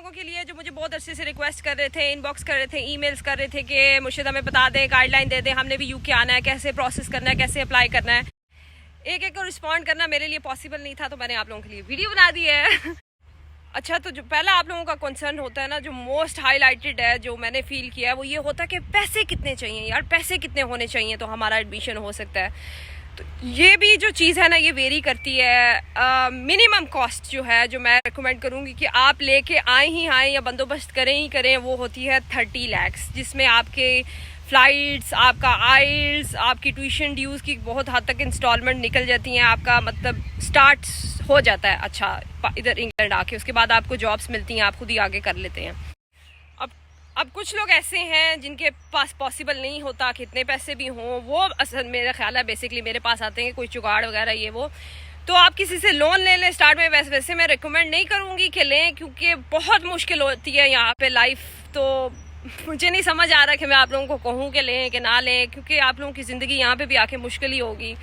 लोगों के लिए जो मुझे बहुत अरसे से रिक्वेस्ट कर रहे थे, इनबॉक्स कर रहे थे, ईमेल्स कर रहे थे कि मुर्शिद हमें बता दें, गाइडलाइन दे दें, हमने भी यूके आना है, कैसे प्रोसेस करना है, कैसे अप्लाई करना है। एक एक को रिस्पॉन्ड करना मेरे लिए पॉसिबल नहीं था, तो मैंने आप लोगों के लिए वीडियो बना दी है। अच्छा, तो जो पहला आप लोगों का कंसर्न होता है ना, जो मोस्ट हाईलाइटेड है, जो मैंने फील किया है, वो ये होता है कि पैसे कितने चाहिए यार, पैसे कितने होने चाहिए तो हमारा एडमिशन हो सकता है। तो ये भी जो चीज़ है ना, ये वेरी करती है। मिनिमम कॉस्ट जो है, जो मैं रिकमेंड करूँगी कि आप लेके आए ही आएँ या बंदोबस्त करें ही करें, वो होती है 30 लाख, जिसमें आपके फ़्लाइट्स, आपका आइल्स, आपकी ट्यूशन ड्यूज़ की बहुत हद तक इंस्टॉलमेंट निकल जाती हैं। आपका मतलब स्टार्ट हो जाता है अच्छा इधर इंग्लैंड आके, उसके बाद आपको जॉब्स मिलती हैं, आप खुद ही आगे कर लेते हैं। अब कुछ लोग ऐसे हैं जिनके पास पॉसिबल नहीं होता कि इतने पैसे भी हों, वो असल मेरा ख्याल है बेसिकली मेरे पास आते हैं कोई जुगाड़ वगैरह ये वो, तो आप किसी से लोन ले लें स्टार्ट में। वैसे मैं रिकमेंड नहीं करूँगी कि लें, क्योंकि बहुत मुश्किल होती है यहाँ पे लाइफ। तो मुझे नहीं समझ आ रहा कि मैं आप लोगों को कहूँ कि लें कि ना लें, क्योंकि आप लोगों की ज़िंदगी यहाँ पे भी आके मुश्किल ही होगी।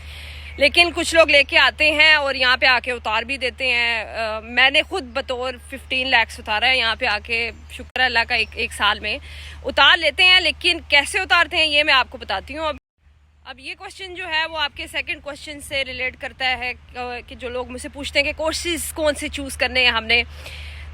लेकिन कुछ लोग लेके आते हैं और यहाँ पे आके उतार भी देते हैं। मैंने खुद बतौर 15 लाख उतारा है यहाँ पे आके, शुक्र है अल्लाह का, एक साल में उतार लेते हैं। लेकिन कैसे उतारते हैं ये मैं आपको बताती हूँ। अब ये क्वेश्चन जो है वो आपके सेकंड क्वेश्चन से रिलेट करता है कि जो लोग मुझसे पूछते हैं कि कोर्सेज कौन से चूज़ करने हैं हमने।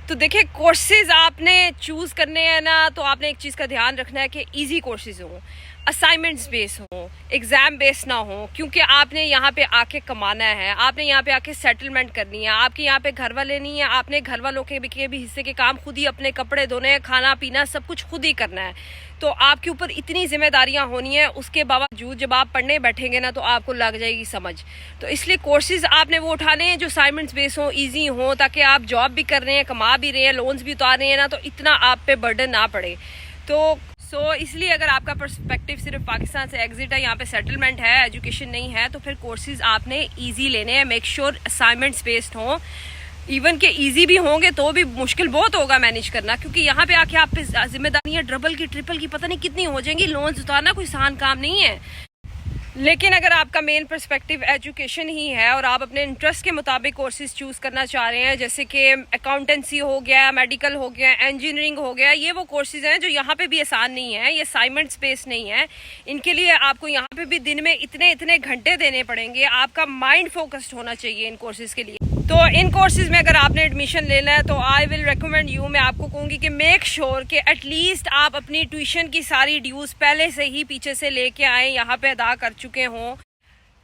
तो देखिए, कोर्सेज आपने चूज़ करने हैं ना, तो आपने एक चीज़ का ध्यान रखना है कि इजी कोर्सेज हों, असाइनमेंट्स बेस हों, एग्ज़ाम बेस ना हो, क्योंकि आपने यहाँ पे आके कमाना है, आपने यहाँ पे आके सेटलमेंट करनी है। आपके यहाँ पे घर वाले नहीं है, आपने घर वालों के भी हिस्से के काम खुद ही, अपने कपड़े धोने, खाना पीना सब कुछ खुद ही करना है। तो आपके ऊपर इतनी जिम्मेदारियाँ होनी है, उसके बावजूद जब आप पढ़ने बैठेंगे ना, तो आपको लग जाएगी समझ। तो इसलिए कोर्सेज आपने वो उठाने हैं जो असाइनमेंट्स बेस हों, ईजी हों, ताकि आप जॉब भी कर रहे हैं, कमा भी रहे हैं, लोन्स भी उतार रहे हैं ना, तो इतना आप पे बर्डन ना पड़े। तो इसलिए अगर आपका पर्सपेक्टिव सिर्फ पाकिस्तान से एग्जिट है, यहाँ पे सेटलमेंट है, एजुकेशन नहीं है, तो फिर कोर्सेज आपने इजी लेने हैं। मेक श्योर असाइनमेंट्स बेस्ड हों, इवन के इजी भी होंगे तो भी मुश्किल बहुत होगा मैनेज करना, क्योंकि यहाँ पे आके आप पे जिम्मेदारियाँ डबल की ट्रिपल की पता नहीं कितनी हो जाएंगी। लोन्स उतारना कोई आसान काम नहीं है। लेकिन अगर आपका मेन पर्सपेक्टिव एजुकेशन ही है और आप अपने इंटरेस्ट के मुताबिक कोर्सेज चूज़ करना चाह रहे हैं, जैसे कि अकाउंटेंसी हो गया, मेडिकल हो गया, इंजीनियरिंग हो गया, ये वो कोर्सेज हैं जो यहाँ पे भी आसान नहीं है, ये असाइनमेंट्स बेस नहीं है। इनके लिए आपको यहाँ पे भी दिन में इतने इतने घंटे देने पड़ेंगे। आपका माइंड फोकस्ड होना चाहिए इन कोर्सेज के लिए। तो इन कोर्सेज में अगर आपने एडमिशन लेना है तो आई विल रिकमेंड यू, मैं आपको कहूँगी कि मेक श्योर कि एटलीस्ट आप अपनी ट्यूशन की सारी ड्यूज़ पहले से ही पीछे से लेके आएँ, यहाँ पे अदा कर चुके हों।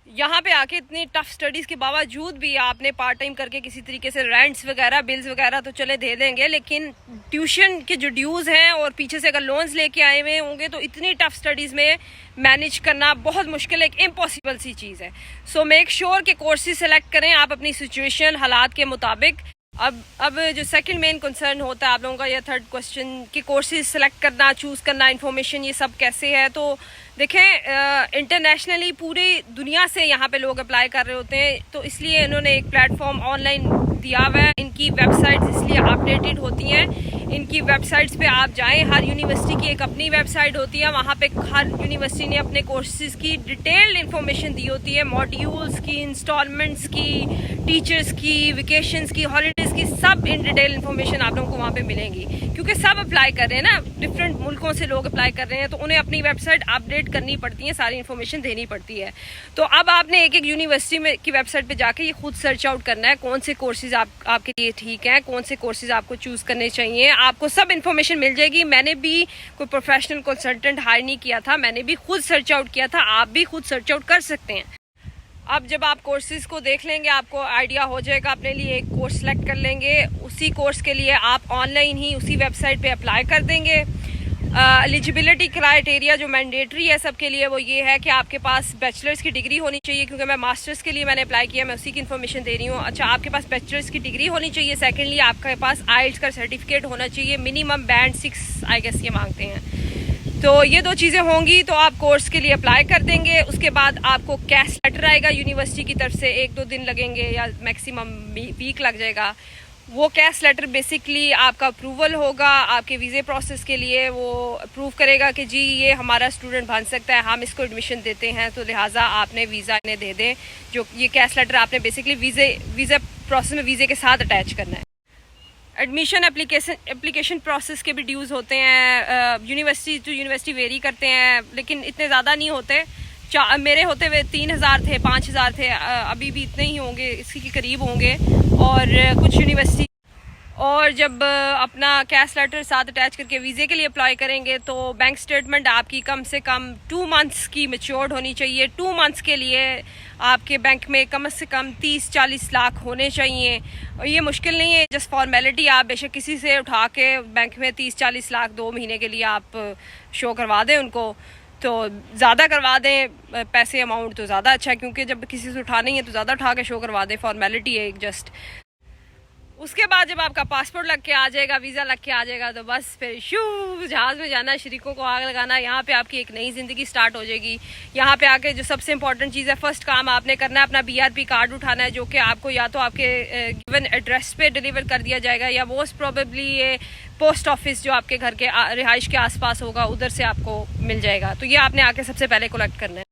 यहाँ पे आके इतनी टफ स्टडीज़ के बावजूद भी आपने पार्ट टाइम करके किसी तरीके से रेंट्स वगैरह, बिल्स वगैरह तो चले दे देंगे, लेकिन ट्यूशन के जो ड्यूज़ हैं और पीछे से अगर लोन्स लेके आए हुए होंगे तो इतनी टफ स्टडीज़ में मैनेज करना बहुत मुश्किल, एक इम्पॉसिबल सी चीज़ है। सो मेक श्योर कि कोर्सेज सेलेक्ट करें आप अपनी सिचुएशन, हालात के मुताबिक। अब जो सेकंड मेन कंसर्न होता है आप लोगों का, या थर्ड क्वेश्चन कि कोर्सेज सेलेक्ट करना, चूज़ करना, इन्फॉर्मेशन ये सब कैसे है। तो देखें, इंटरनेशनली पूरी दुनिया से यहाँ पे लोग अप्लाई कर रहे होते हैं, तो इसलिए इन्होंने एक प्लेटफॉर्म ऑनलाइन दिया हुआ है। इनकी वेबसाइट्स इसलिए अपडेटेड होती हैं। इनकी वेबसाइट्स पे आप जाएं, हर यूनिवर्सिटी की एक अपनी वेबसाइट होती है, वहाँ पे हर यूनिवर्सिटी ने अपने कोर्सेज की डिटेल्ड इन्फॉर्मेशन दी होती है, मॉड्यूल्स की, इंस्टॉलमेंट्स की, टीचर्स की, वेकेशंस की, हॉलीडेज़ की, सब इन डिटेल इन्फॉर्मेशन आप लोगों को वहाँ पे मिलेंगी। क्योंकि सब अप्लाई कर रहे हैं ना, डिफरेंट मुल्कों से लोग अप्लाई कर रहे हैं, तो उन्हें अपनी वेबसाइट अपडेट करनी पड़ती है, सारी इन्फॉर्मेशन देनी पड़ती है। तो अब आपने एक एक यूनिवर्सिटी में की वेबसाइट पे जाके ये खुद सर्च आउट करना है कौन से कोर्सेज आपके लिए ठीक हैं, कौन से कोर्सेज आपको चूज़ करने चाहिए। आपको सब इन्फॉर्मेशन मिल जाएगी। मैंने भी कोई प्रोफेशनल कंसल्टेंट हायर नहीं किया था, मैंने भी खुद सर्च आउट किया था, आप भी खुद सर्च आउट कर सकते हैं। अब जब आप कोर्सेज को देख लेंगे, आपको आइडिया हो जाएगा, अपने लिए एक कोर्स सेलेक्ट कर लेंगे, उसी कोर्स के लिए आप ऑनलाइन ही उसी वेबसाइट पे अप्लाई कर देंगे। एलिजिबिलिटी क्राइटेरिया जो मैंडेटरी है सबके लिए वो ये है कि आपके पास बैचलर्स की डिग्री होनी चाहिए, क्योंकि मैं मास्टर्स के लिए मैंने अप्लाई किया, मैं उसी की इन्फॉर्मेशन दे रही हूँ। अच्छा, आपके पास बैचलर्स की डिग्री होनी चाहिए। सेकेंडली, आपके पास आइल्स का सर्टिफिकेट होना चाहिए, मिनिमम बैंड 6 आई गेस ये मांगते हैं। तो ये दो चीज़ें होंगी तो आप कोर्स के लिए अप्लाई कर देंगे। उसके बाद आपको कैश लेटर आएगा यूनिवर्सिटी की तरफ से, 1-2 दिन लगेंगे या मैक्सिमम वीक लग जाएगा। वो कैश लेटर बेसिकली आपका अप्रूवल होगा आपके वीज़े प्रोसेस के लिए। वो अप्रूव करेगा कि जी ये हमारा स्टूडेंट बन सकता है, हम इसको एडमिशन देते हैं, तो लिहाजा आपने वीज़ा इन्हें दे दें। जो ये कैश लेटर आपने बेसिकली वीज़ा प्रोसेस में वीज़े के साथ अटैच करना है। एडमिशन एप्लीकेशन प्रोसेस के भी ड्यूज़ होते हैं, यूनिवर्सिटी टू यूनिवर्सिटी वेरी करते हैं, लेकिन इतने ज़्यादा नहीं होते। मेरे होते हुए 3,000 थे, 5,000 थे, अभी भी इतने ही होंगे, इसी के करीब होंगे। और कुछ यूनिवर्सिटी, और जब अपना कैश लेटर साथ अटैच करके वीज़े के लिए अप्लाई करेंगे तो बैंक स्टेटमेंट आपकी कम से कम 2 मंथ्स की मैच्योर्ड होनी चाहिए। 2 मंथ्स के लिए आपके बैंक में कम से कम 30-40 लाख होने चाहिए। और ये मुश्किल नहीं है, जस्ट फॉर्मेलिटी। आप बेशक किसी से उठा के बैंक में 30-40 लाख 2 महीने के लिए आप शो करवा दें उनको, तो ज़्यादा करवा दें पैसे, अमाउंट तो ज़्यादा अच्छा है, क्योंकि जब किसी से उठाना ही है तो ज़्यादा उठा के शो करवा दें, फॉर्मेलिटी है एक जस्ट। उसके बाद जब आपका पासपोर्ट लग के आ जाएगा, वीज़ा लग के आ जाएगा, तो बस फिर शू जहाज़ में जाना, शरीकों को आग लगाना। यहाँ पे आपकी एक नई ज़िंदगी स्टार्ट हो जाएगी। यहाँ पे आके जो सबसे इंपॉर्टेंट चीज़ है, फर्स्ट काम आपने करना है अपना BRP कार्ड उठाना है, जो कि आपको या तो आपके गिवन एड्रेस पे डिलीवर कर दिया जाएगा, या मोस्ट प्रोबेबली ये पोस्ट ऑफिस जो आपके घर के रिहाइश के आसपास होगा उधर से आपको मिल जाएगा। तो ये आपने आके सबसे पहले कलेक्ट करना है।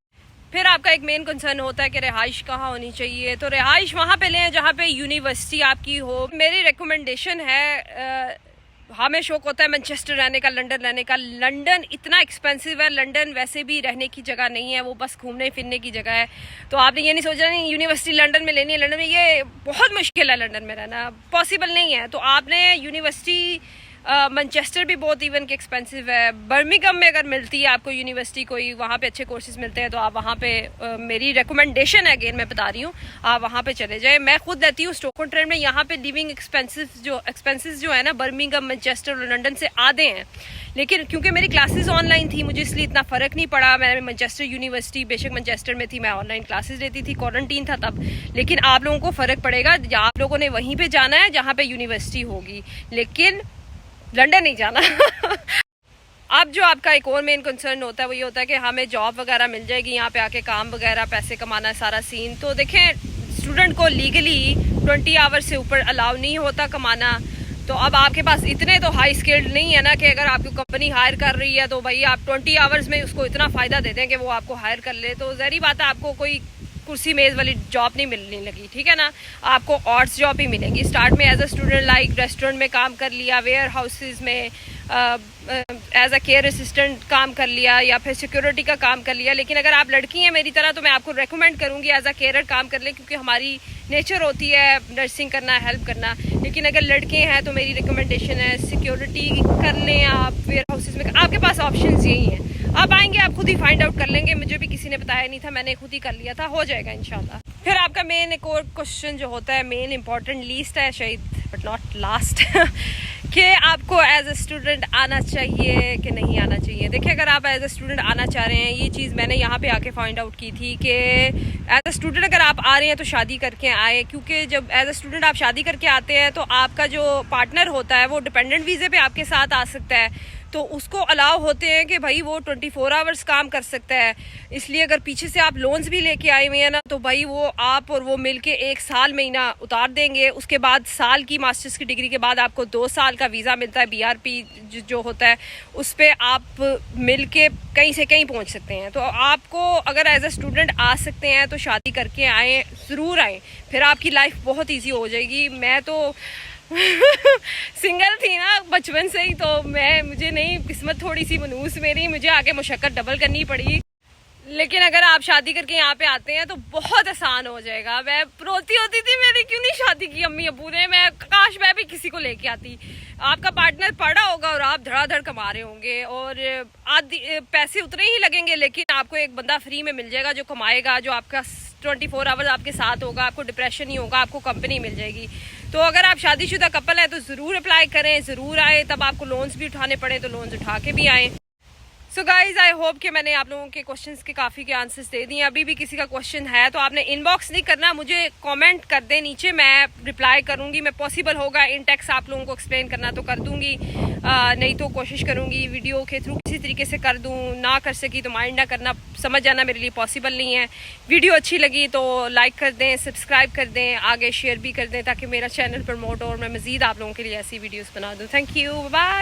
फिर आपका एक मेन कंसर्न होता है कि रिहाइश कहाँ होनी चाहिए, तो रिहाइश वहाँ पे लें जहाँ पे यूनिवर्सिटी आपकी हो। मेरी रिकमेंडेशन है, हमें शौक होता है मैनचेस्टर रहने का, लंदन रहने का। लंदन इतना एक्सपेंसिव है, लंदन वैसे भी रहने की जगह नहीं है, वो बस घूमने फिरने की जगह है। तो आपने ये नहीं सोचा नहीं यूनिवर्सिटी लंदन में लेनी है, लंदन में ये बहुत मुश्किल है, लंदन में रहना पॉसिबल नहीं है। तो आपने यूनिवर्सिटी मैनचेस्टर भी बहुत इवन के एक्सपेंसिव है। बर्मिंघम में अगर मिलती है आपको यूनिवर्सिटी कोई, वहाँ पे अच्छे कोर्सेज मिलते हैं, तो आप वहाँ पे मेरी रिकमेंडेशन है, अगेन मैं बता रही हूँ, आप वहाँ पे चले जाएं। मैं खुद रहती हूँ स्टॉक-ऑन-ट्रेंट में। यहाँ पे लिविंग एक्सपेंसेस जो है ना, बर्मिंघम, मैनचेस्टर और लंदन से आधे हैं। लेकिन क्योंकि मेरी क्लासेस ऑनलाइन थी, मुझे इसलिए इतना फ़र्क नहीं पड़ा। मैं मैनचेस्टर यूनिवर्सिटी, बेशक मैनचेस्टर में थी, मैं ऑनलाइन क्लासेस लेती थी, क्वारंटीन था तब। लेकिन आप लोगों को फ़र्क पड़ेगा, आप लोगों ने वहीं पर जाना है जहाँ पर यूनिवर्सिटी होगी, लेकिन लंदन नहीं जाना। अब जो आपका एक और मेन कंसर्न होता है वो ये होता है कि हमें जॉब वगैरह मिल जाएगी, यहाँ पे आके काम वगैरह, पैसे कमाना है, सारा सीन। तो देखें, स्टूडेंट को लीगली 20 आवर्स से ऊपर अलाउ नहीं होता कमाना। तो अब आपके पास इतने तो हाई स्किल्ड नहीं है ना कि अगर आपकी कंपनी हायर कर रही है तो भाई आप 20 आवर्स में उसको इतना फ़ायदा दे दें कि वो आपको हायर कर ले। तो ज़ाहिर बात है आपको कोई कुर्सी मेज़ वाली जॉब नहीं मिलने लगी, ठीक है ना। आपको ऑड्स जॉब ही मिलेंगी। स्टार्ट में as a student like restaurant में काम कर लिया, वेयर हाउसेज में एज अ केयर असिस्टेंट काम कर लिया, या फिर सिक्योरिटी का काम कर लिया। लेकिन अगर आप लड़की हैं मेरी तरह, तो मैं आपको रेकमेंड करूँगी एज अ केयर काम कर लें, क्योंकि हमारी नेचर होती है नर्सिंग करना, हेल्प करना। लेकिन अगर लड़के हैं तो मेरी रिकमेंडेशन है सिक्योरिटी कर लें आप, वेयर हाउसेज में। आपके पास ऑप्शंस यही हैं, आप आएंगे आप खुद ही फाइंड आउट कर लेंगे। मुझे भी किसी ने बताया नहीं था, मैंने खुद ही कर लिया था, हो जाएगा इंशाल्लाह। फिर आपका मेन एक और क्वेश्चन जो होता है, मेन इंपॉर्टेंट लीस्ट है शायद बट नॉट लास्ट, कि आपको एज अ स्टूडेंट आना चाहिए कि नहीं आना चाहिए। देखिए, अगर आप एज अ स्टूडेंट आना चाह रहे हैं, ये चीज़ मैंने यहाँ पे आके फाइंड आउट की थी कि एज अ स्टूडेंट अगर आप आ रहे हैं तो शादी करके आए, क्योंकि जब एज अ स्टूडेंट आप शादी करके आते हैं तो आपका जो पार्टनर होता है वो डिपेंडेंट वीज़े पे आपके साथ आ सकता है। तो उसको अलाउ होते हैं कि भाई वो 24 आवर्स काम कर सकता है। इसलिए अगर पीछे से आप लोन्स भी लेके आए हुए हैं ना, तो भाई वो आप और वो मिलके 1 साल महीना उतार देंगे। उसके बाद साल की मास्टर्स की डिग्री के बाद आपको 2 साल का वीज़ा मिलता है, BRP जो होता है, उस पर आप मिलके कहीं से कहीं पहुंच सकते हैं। तो आपको अगर एज अ स्टूडेंट आ सकते हैं तो शादी करके आएँ, ज़रूर आएँ, फिर आपकी लाइफ बहुत ईजी हो जाएगी। मैं तो सिंगल थी ना बचपन से ही, तो मुझे नहीं, किस्मत थोड़ी सी मनूस मेरी, मुझे आगे मुशक्कत डबल करनी पड़ी। लेकिन अगर आप शादी करके यहाँ पे आते हैं तो बहुत आसान हो जाएगा। मैं रोती होती थी, मैंने क्यों नहीं शादी की अम्मी अबू ने, मैं काश मैं भी किसी को लेके आती। आपका पार्टनर पढ़ा होगा और आप धड़ाधड़ कमा रहे होंगे, और आधी पैसे उतने ही लगेंगे, लेकिन आपको एक बंदा फ्री में मिल जाएगा जो कमाएगा, जो आपका 24 आवर्स आपके साथ होगा, आपको डिप्रेशन नहीं होगा, आपको कंपनी मिल जाएगी। तो अगर आप शादीशुदा कपल है तो ज़रूर अप्लाई करें, ज़रूर आए। तब आपको लोन्स भी उठाने पड़े तो लोन्स उठा के भी आएँ। सो गाइज, आई होप कि मैंने आप लोगों के क्वेश्चंस के काफ़ी के आंसर्स दे दिए। अभी भी किसी का क्वेश्चन है तो आपने इनबॉक्स नहीं करना, मुझे कमेंट कर दें नीचे, मैं रिप्लाई करूंगी। मैं पॉसिबल होगा इन टेक्स्ट आप लोगों को एक्सप्लेन करना तो कर दूंगी, नहीं तो कोशिश करूंगी वीडियो के थ्रू किसी तरीके से कर दूं। ना कर सकी तो माइंड ना करना, समझ जाना मेरे लिए पॉसिबल नहीं है। वीडियो अच्छी लगी तो लाइक कर दें, सब्सक्राइब कर दें, आगे शेयर भी कर दें, ताकि मेरा चैनल प्रमोट हो और मैं मज़ीद आप लोगों के लिए ऐसी वीडियोज़ बना दूँ। Thank you, bye.